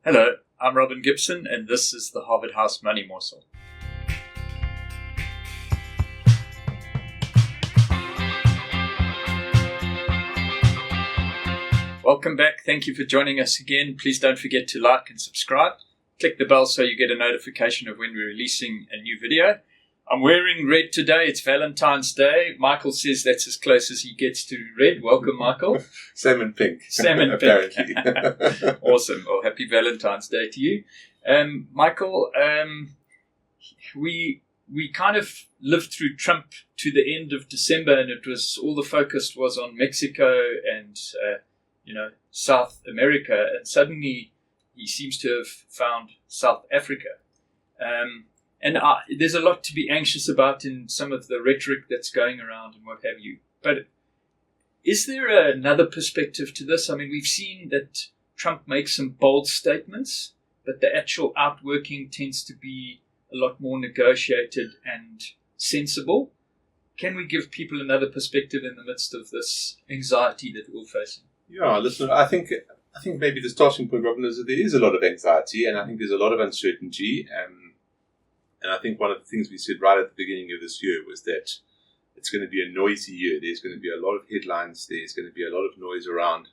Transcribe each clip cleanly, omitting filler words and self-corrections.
Hello, I'm Robin Gibson, and this is the Harvard House Money Morsel. Welcome back. Thank you for joining us again. Please don't forget to like and subscribe. Click the bell so you get a notification of when we're releasing a new video. I'm wearing red today. It's Valentine's Day. Michael says that's as close as he gets to red. Welcome, Michael. Salmon pink. Salmon pink. Awesome. Well, happy Valentine's Day to you. Michael, we kind of lived through Trump to the end of December, and it was all the focus was on Mexico and South America, and suddenly he seems to have found South Africa. And there's a lot to be anxious about in some of the rhetoric that's going around and what have you. But is there another perspective to this? I mean, we've seen that Trump makes some bold statements, but the actual outworking tends to be a lot more negotiated and sensible. Can we give people another perspective in the midst of this anxiety that we're facing? Yeah, listen, I think maybe the starting point, Robin, is that there is a lot of anxiety, and I think there's a lot of uncertainty. And I think one of the things we said right at the beginning of this year was that it's going to be a noisy year. There's going to be a lot of headlines. There's going to be a lot of noise around.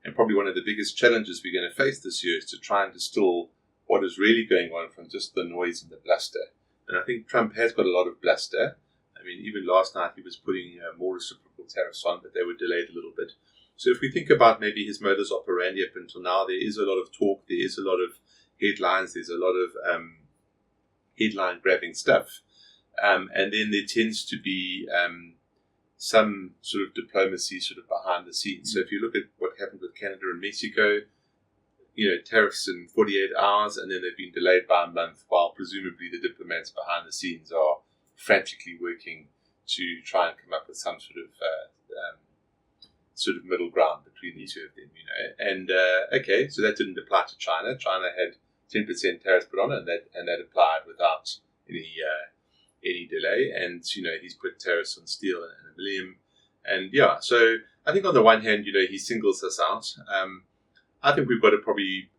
And probably one of the biggest challenges we're going to face this year is to try and distill what is really going on from just the noise and the bluster. And I think Trump has got a lot of bluster. I mean, even last night he was putting more reciprocal tariffs on, but they were delayed a little bit. So if we think about maybe his modus operandi up until now, there is a lot of talk. There is a lot of headlines. There's a lot of headline-grabbing stuff. And then there tends to be some sort of diplomacy sort of behind the scenes. So if you look at what happened with Canada and Mexico, tariffs in 48 hours, and then they've been delayed by a month, while presumably the diplomats behind the scenes are frantically working to try and come up with some sort of middle ground between the two of them, And okay, so that didn't apply to China. China had 10% tariffs put on it, and that applied without any delay. And he's put tariffs on steel and aluminium, and so I think on the one hand, he singles us out. I think we've got to probably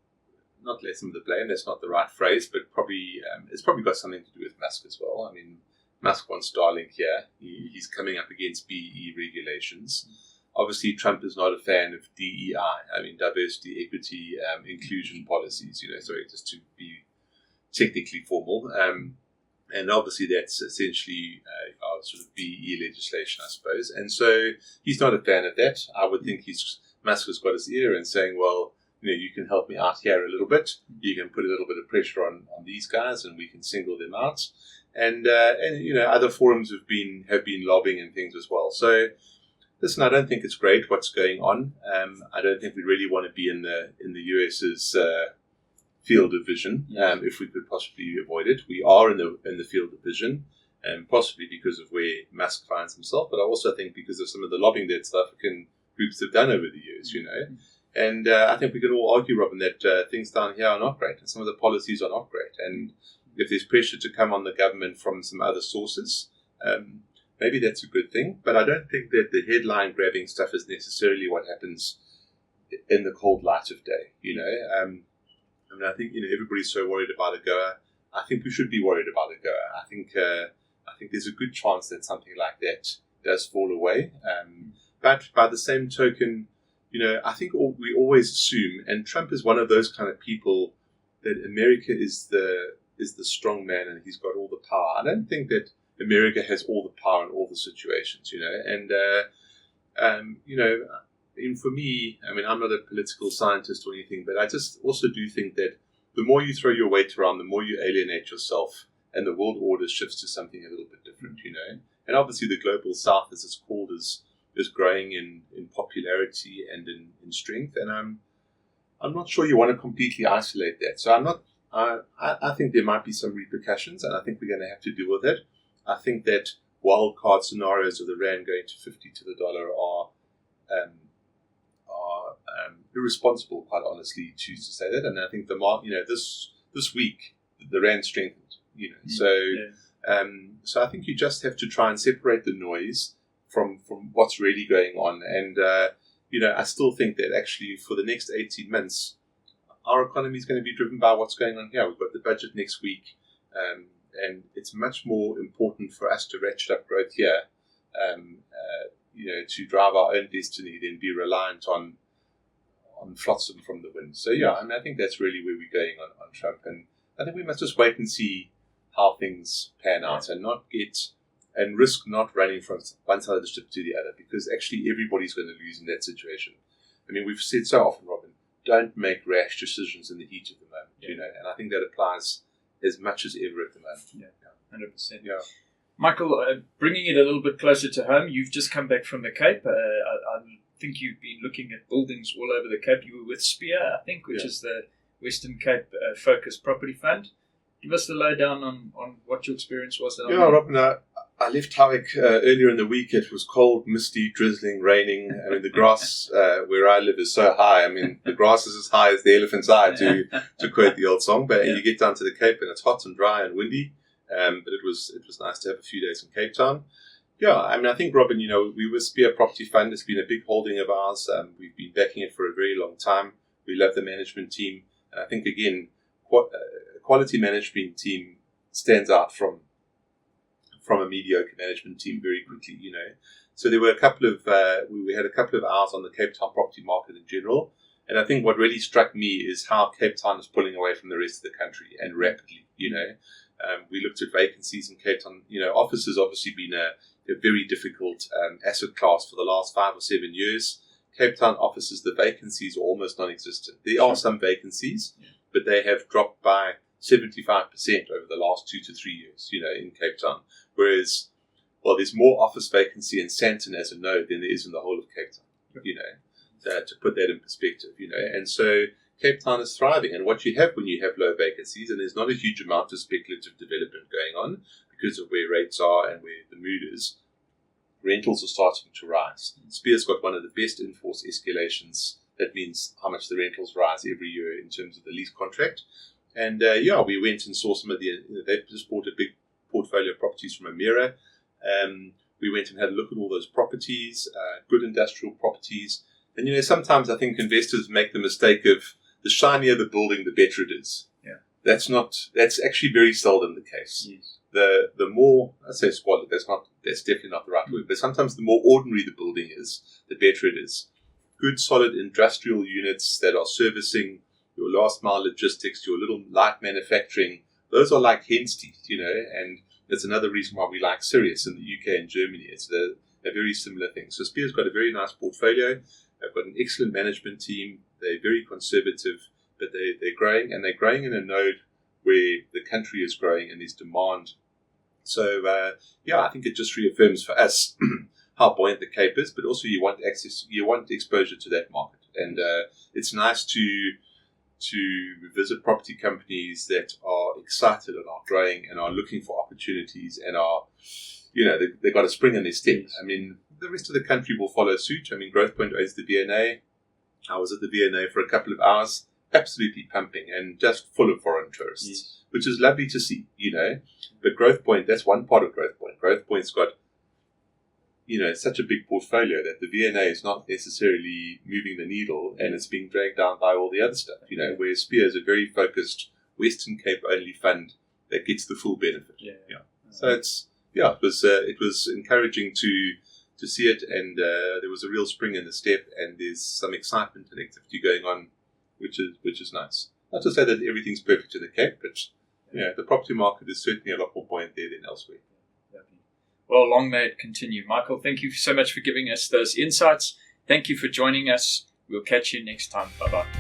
not let him the blame. That's not the right phrase, but probably it's probably got something to do with Musk as well. I mean, Musk wants Starlink here. He's coming up against BEE regulations. Obviously, Trump is not a fan of DEI. I mean, diversity, equity, inclusion policies. Just to be technically formal. And obviously, that's essentially our sort of BEE legislation, I suppose. And so he's not a fan of that. I would think Musk has got his ear and saying, well, you can help me out here a little bit. You can put a little bit of pressure on these guys, and we can single them out. And other forums have been lobbying and things as well. So. Listen, I don't think it's great what's going on. I don't think we really want to be in the US's field of vision. If we could possibly avoid it, we are in the field of vision, possibly because of where Musk finds himself, but I also think because of some of the lobbying that South African groups have done over the years. And I think we could all argue, Robin, that things down here are not great, and some of the policies are not great. And if there's pressure to come on the government from some other sources. Maybe that's a good thing, but I don't think that the headline-grabbing stuff is necessarily what happens in the cold light of day. I think everybody's so worried about AGOA. I think we should be worried about AGOA. I think there's a good chance that something like that does fall away. But by the same token, I think we always assume, and Trump is one of those kind of people, that America is the strong man and he's got all the power. I don't think that America has all the power in all the situations, and for me, I mean, I'm not a political scientist or anything, but I just also do think that the more you throw your weight around, the more you alienate yourself, and the world order shifts to something a little bit different, And obviously, the global South, as it's called, is growing in popularity and in strength, and I'm not sure you want to completely isolate that. So I think there might be some repercussions, and I think we're going to have to deal with it. I think that wild card scenarios of the rand going to 50 to the dollar are irresponsible, quite honestly, to say that. And I think the market, this week the rand strengthened. So I think you just have to try and separate the noise from what's really going on. And I still think that actually for the next 18 months, our economy is going to be driven by what's going on here. We've got the budget next week, and it's much more important for us to ratchet up growth here, to drive our own destiny than be reliant on flotsam from the wind. So yeah, I mean, I think that's really where we're going on Trump, and I think we must just wait and see how things pan out, and risk not running from one side of the ship to the other, because actually everybody's going to lose in that situation. I mean, we've said so often, Robin, don't make rash decisions in the heat of the moment, and I think that applies as much as ever at the moment. Yeah, 100%. Yeah. Michael, bringing it a little bit closer to home, you've just come back from the Cape. I think you've been looking at buildings all over the Cape. You were with Spear, I think, which is the Western Cape Focused Property Fund. Give us the lowdown on what your experience was down there. Robin, I left Howick earlier in the week. It was cold, misty, drizzling, raining. I mean, the grass where I live is so high. I mean, the grass is as high as the elephant's eye, to quote the old song. But you get down to the Cape and it's hot and dry and windy. But it was nice to have a few days in Cape Town. Yeah, I mean, I think, Robin, we were Spear Property Fund. It's been a big holding of ours. We've been backing it for a very long time. We love the management team. And I think, again, quality management team stands out from a mediocre management team very quickly, So there were a couple of, we had a couple of hours on the Cape Town property market in general. And I think what really struck me is how Cape Town is pulling away from the rest of the country, and rapidly, We looked at vacancies in Cape Town. Office has obviously been a very difficult asset class for the last 5 or 7 years. Cape Town offices, the vacancies are almost non-existent. There are some vacancies, but they have dropped by 75% over the last 2 to 3 years, in Cape Town. Whereas, there's more office vacancy in Sandton as a node than there is in the whole of Cape Town, to put that in perspective, And so Cape Town is thriving. And what you have when you have low vacancies, and there's not a huge amount of speculative development going on because of where rates are and where the mood is, rentals are starting to rise. Spear's got one of the best in-force escalations. That means how much the rentals rise every year in terms of the lease contract. And we went and saw some of they just bought a big portfolio of properties from Amira. We went and had a look at all those properties, good industrial properties. And, sometimes I think investors make the mistake of the shinier the building, the better it is. Yeah. That's actually very seldom the case. Yes. The more, I say squalid, that's definitely not the right word, but sometimes the more ordinary the building is, the better it is. Good, solid industrial units that are servicing your last mile logistics, your little light manufacturing, those are like hen's teeth, and that's another reason why we like Sirius in the UK and Germany. It's a very similar thing. So Spear's got a very nice portfolio. They've got an excellent management team. They're very conservative, but they're growing, and they're growing in a node where the country is growing and there's demand. So, I think it just reaffirms for us how buoyant the Cape is, but also you want access, you want exposure to that market. And it's nice to visit property companies that are excited and are growing and are looking for opportunities and are, they've got a spring in their step. I mean, the rest of the country will follow suit. I mean, Growthpoint owns the V&A. I was at the V&A for a couple of hours, absolutely pumping and just full of foreign tourists, which is lovely to see, But Growthpoint, that's one part of Growthpoint. Growthpoint's got, such a big portfolio that the V&A is not necessarily moving the needle, and it's being dragged down by all the other stuff, whereas Spear is a very focused Western Cape only fund that gets the full benefit. So it was encouraging to see it, and there was a real spring in the step, and there's some excitement and activity going on, which is nice. Not to say that everything's perfect in the Cape, but the property market is certainly a lot more buoyant there than elsewhere. Well, long may it continue. Michael, thank you so much for giving us those insights. Thank you for joining us. We'll catch you next time. Bye-bye.